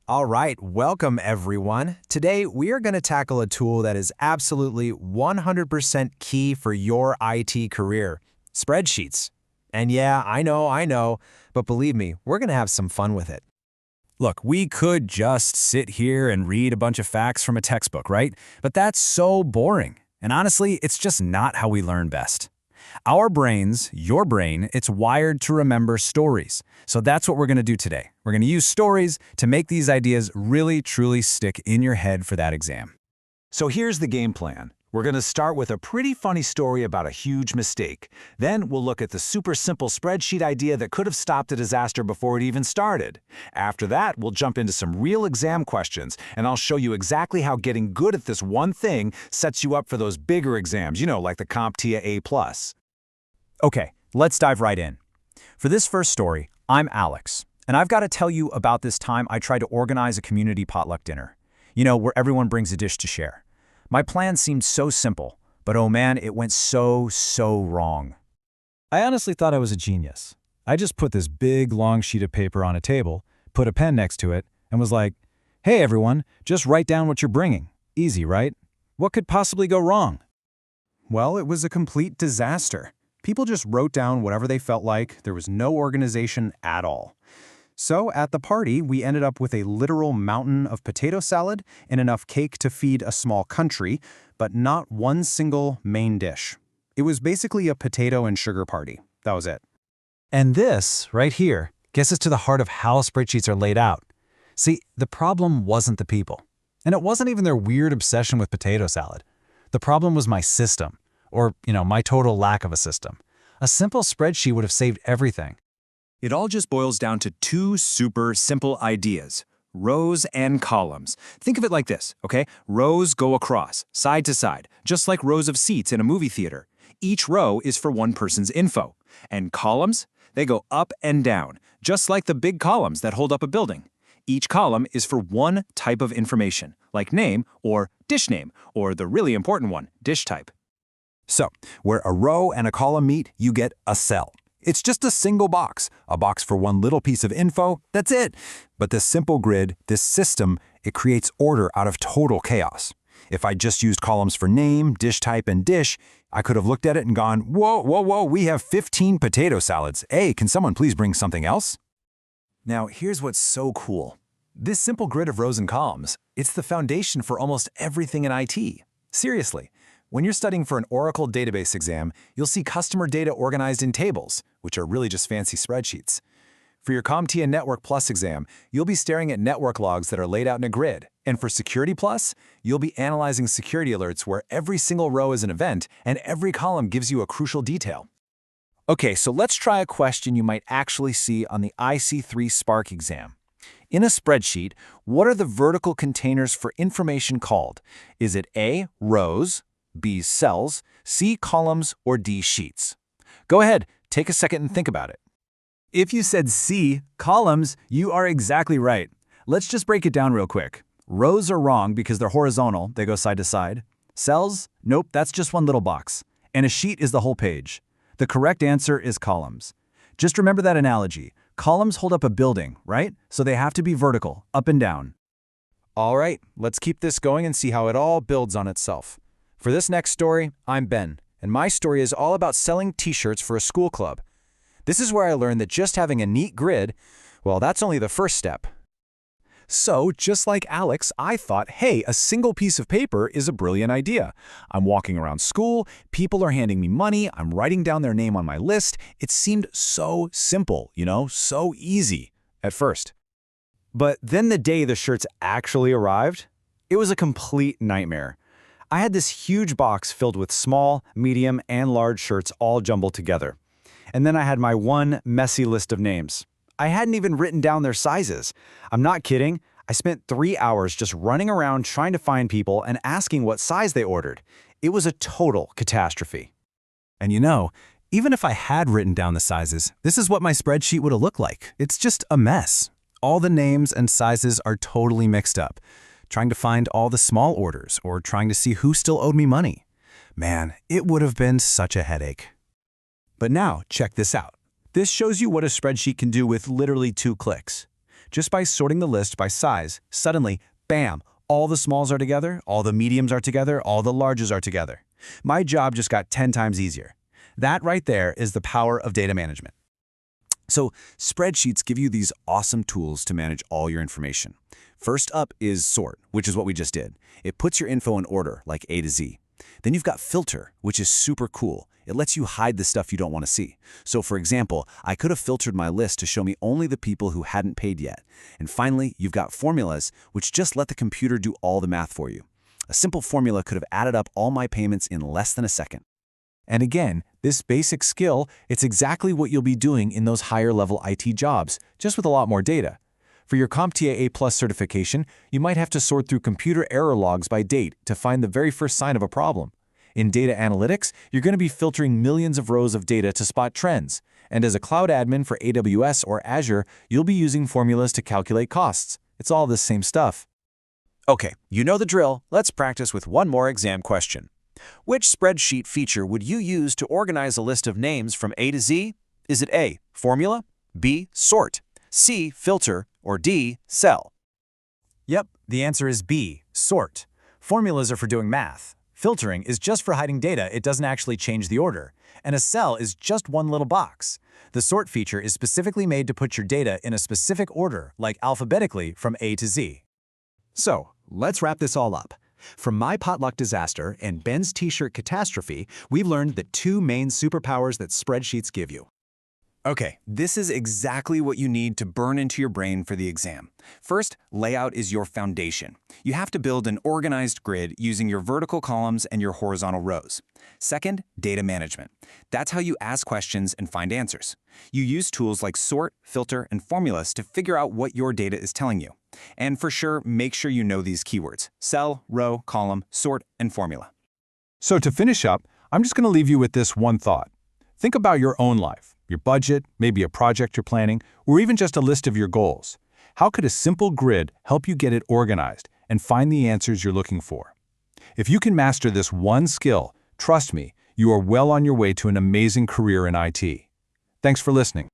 All right, welcome everyone. Today we are going to tackle a tool that is absolutely 100% key for your IT career, spreadsheets. And yeah, I know, but believe me, we're going to have some fun with it. Look, we could just sit here and read a bunch of facts from a textbook, right? But that's so boring. And honestly, it's just not how we learn best. Our brains, your brain, it's wired to remember stories. So that's what we're going to do today. We're going to use stories to make these ideas really, truly stick in your head for that exam. So here's the game plan. We're going to start with a pretty funny story about a huge mistake. Then we'll look at the super simple spreadsheet idea that could have stopped a disaster before it even started. After that, we'll jump into some real exam questions, and I'll show you exactly how getting good at this one thing sets you up for those bigger exams, like the CompTIA A+. Okay, let's dive right in. For this first story, I'm Alex, and I've got to tell you about this time I tried to organize a community potluck dinner. Where everyone brings a dish to share. My plan seemed so simple, but oh man, it went so wrong. I honestly thought I was a genius. I just put this big, long sheet of paper on a table, put a pen next to it, and was like, hey everyone, just write down what you're bringing. Easy, right? What could possibly go wrong? Well, it was a complete disaster. People just wrote down whatever they felt like. There was no organization at all. So at the party, we ended up with a literal mountain of potato salad and enough cake to feed a small country, but not one single main dish. It was basically a potato and sugar party. That was it. And this, right here, gets us to the heart of how spreadsheets are laid out. See, the problem wasn't the people. And it wasn't even their weird obsession with potato salad. The problem was my system, or, my total lack of a system. A simple spreadsheet would have saved everything. It all just boils down to two super simple ideas, rows and columns. Think of it like this, okay? Rows go across, side to side, just like rows of seats in a movie theater. Each row is for one person's info. And columns, they go up and down, just like the big columns that hold up a building. Each column is for one type of information, like name or dish name, or the really important one, dish type. So, where a row and a column meet, you get a cell. It's just a single box, a box for one little piece of info, that's it. But this simple grid, this system, it creates order out of total chaos. If I just used columns for name, dish type, and dish, I could have looked at it and gone, whoa, we have 15 potato salads. Hey, can someone please bring something else? Now, here's what's so cool. This simple grid of rows and columns, it's the foundation for almost everything in IT. Seriously. When you're studying for an Oracle database exam, you'll see customer data organized in tables, which are really just fancy spreadsheets. For your CompTIA Network Plus exam, you'll be staring at network logs that are laid out in a grid. And for Security Plus, you'll be analyzing security alerts where every single row is an event and every column gives you a crucial detail. Okay, so let's try a question you might actually see on the IC3 Spark exam. In a spreadsheet, what are the vertical containers for information called? Is it A, rows, B, cells, C, columns, or D, sheets? Go ahead, take a second and think about it. If you said C, columns, you are exactly right. Let's just break it down real quick. Rows are wrong because they're horizontal, they go side to side. Cells? Nope, that's just one little box. And a sheet is the whole page. The correct answer is columns. Just remember that analogy. Columns hold up a building, right? So they have to be vertical, up and down. All right, let's keep this going and see how it all builds on itself. For this next story, I'm Ben, and my story is all about selling t-shirts for a school club. This is where I learned that just having a neat grid, well, that's only the first step. So, just like Alex, I thought, hey, a single piece of paper is a brilliant idea. I'm walking around school, people are handing me money, I'm writing down their name on my list. It seemed so simple, so easy at first. But then the day the shirts actually arrived, it was a complete nightmare. I had this huge box filled with small, medium, and large shirts all jumbled together. And then I had my one messy list of names. I hadn't even written down their sizes. I'm not kidding. I spent 3 hours just running around trying to find people and asking what size they ordered. It was a total catastrophe. And even if I had written down the sizes, this is what my spreadsheet would have looked like. It's just a mess. All the names and sizes are totally mixed up. Trying to find all the small orders or trying to see who still owed me money. Man, it would have been such a headache. But now, check this out. This shows you what a spreadsheet can do with literally 2 clicks. Just by sorting the list by size, suddenly, bam, all the smalls are together, all the mediums are together, all the larges are together. My job just got 10 times easier. That right there is the power of data management. So, spreadsheets give you these awesome tools to manage all your information. First up is sort, which is what we just did. It puts your info in order, like A to Z. Then you've got filter, which is super cool. It lets you hide the stuff you don't want to see. So for example, I could have filtered my list to show me only the people who hadn't paid yet. And finally, you've got formulas, which just let the computer do all the math for you. A simple formula could have added up all my payments in less than a second. And again, this basic skill, it's exactly what you'll be doing in those higher-level IT jobs, just with a lot more data. For your CompTIA A+ certification, you might have to sort through computer error logs by date to find the very first sign of a problem. In data analytics, you're going to be filtering millions of rows of data to spot trends. And as a cloud admin for AWS or Azure, you'll be using formulas to calculate costs. It's all the same stuff. Okay, you know the drill. Let's practice with one more exam question. Which spreadsheet feature would you use to organize a list of names from A to Z? Is it A, formula, B, sort, C, filter, or D, cell? Yep, the answer is B, sort. Formulas are for doing math. Filtering is just for hiding data, it doesn't actually change the order. And a cell is just one little box. The sort feature is specifically made to put your data in a specific order, like alphabetically from A to Z. So, let's wrap this all up. From my potluck disaster and Ben's t-shirt catastrophe, we've learned the two main superpowers that spreadsheets give you. Okay, this is exactly what you need to burn into your brain for the exam. First, layout is your foundation. You have to build an organized grid using your vertical columns and your horizontal rows. Second, data management. That's how you ask questions and find answers. You use tools like sort, filter, and formulas to figure out what your data is telling you. And for sure, make sure you know these keywords: cell, row, column, sort, and formula. So to finish up, I'm just going to leave you with this one thought. Think about your own life, your budget, maybe a project you're planning, or even just a list of your goals. How could a simple grid help you get it organized and find the answers you're looking for? If you can master this one skill, trust me, you are well on your way to an amazing career in IT. Thanks for listening.